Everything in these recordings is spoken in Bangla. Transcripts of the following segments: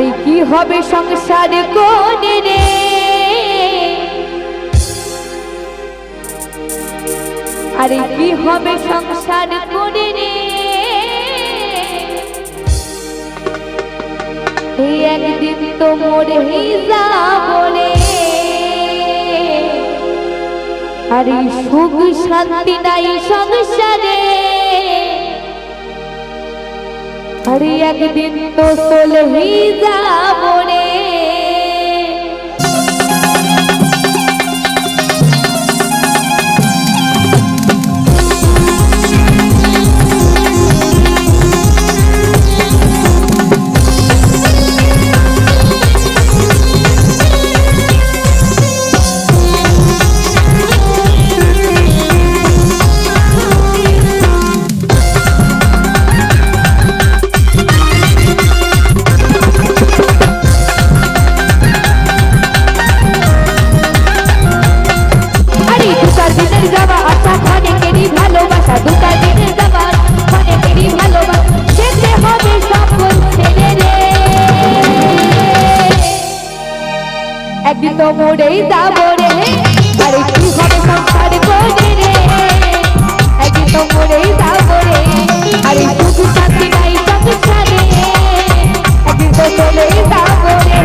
আরে কি হবে সংসার করে রে, আরে কি হবে সংসার করে রে, এই একদিন তো মরেই যাবো রে। আরে সুখ শান্তি নাই সংসারে, আরে একদিন তো চলেই যাবো রে। একদিন তো মরেই যাবো রে, আরে কি হবে সংসার করে রে, একদিন তো মরেই যাবো রে। আরে সুখ শান্তি নাই সংসারে, একদিন তো চলেই যাবো রে।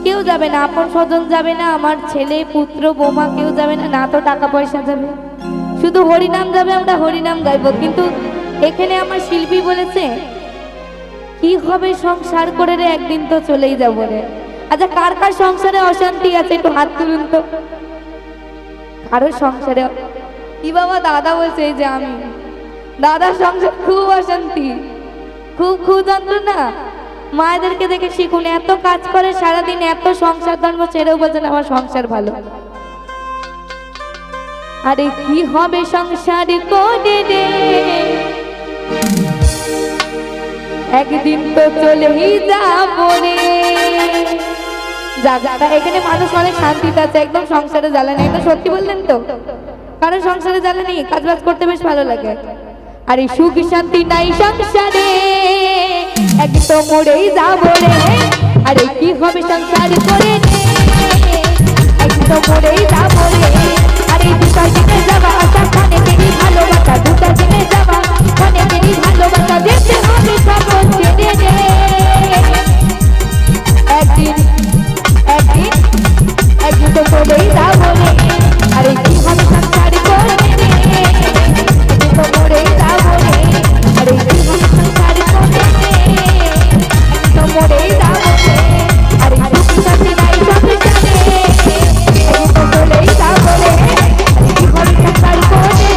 কেউ যাবে না, আপন স্বজন যাবে না, আমার ছেলে পুত্র বৌমা কেউ যাবে না, না তো টাকা পয়সা যাবে, শুধু হরিনাম যাবে, আমরা হরিনাম গাইবো। কিন্তু এখানে আমার শিল্পী বলেছে কি হবে সংসার করে রে, একদিন তো চলেই যাবো রে। আচ্ছা কার কার সংসারে অশান্তি আছে একটু হাত তুলুন তো। কারো সংসারে কি বাবা, দাদা বলছে এই যে আমি, দাদার সংসার খুব অশান্তি, খুব খুব যন্ত্রণা। মায়েদেরকে দেখে শিখুন, এত কাজ করে সারাদিন, এত সংসার ধর্ম ছেড়েও বলছেন আমার সংসার ভালো। আরে কি হবে সংসার করে রে, একদিন তো চলেই যাবো রে। জায়গাটা এখানে মানুষ অনেক শান্তিতে আছে, একদম সংসারে জ্বালা নেই। তো সত্যি বললেন তো, কারণ সংসারে জ্বালা নেই, কাজ বাজ করতে বেশ ভালো লাগে। আর এই সুখ শান্তি নাই সংসারে, একদিন তো মরেই যাবো রে। আরে কি হবে সংসার করে রে, একদিন তো মরেই যাবো রে। আর এই দুটা দিনে যাবা আশা অনেকেরই ভালোবাসা, দুটা দিনে যাবা অনেকেরই ভালোবাসা, দেখতে হবে সব জেনে রে। একদিন একদিন একদিন তো মরেই যাবো রে। আর এই কি হবে সংসার করে রে, একদিন তো মরেই যাবো রে। আর এই কি হবে সংসার করে রে, একদিন তো মরেই যাবো রে। আর এই দুঃখী সাথে নাই সব জানে, একদিন তো চলেই যাবো রে। আর এই কি হবে সংসার করে রে,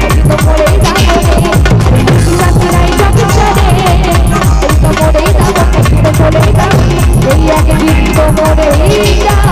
একদিন তো মরেই যাবো রে। আর এই দুঃখী সাথে নাই সব জানে, একদিন তো মরেই যাবো, একদিন তো চলেই যাবো, এই একদিন তো মরেই যাবো।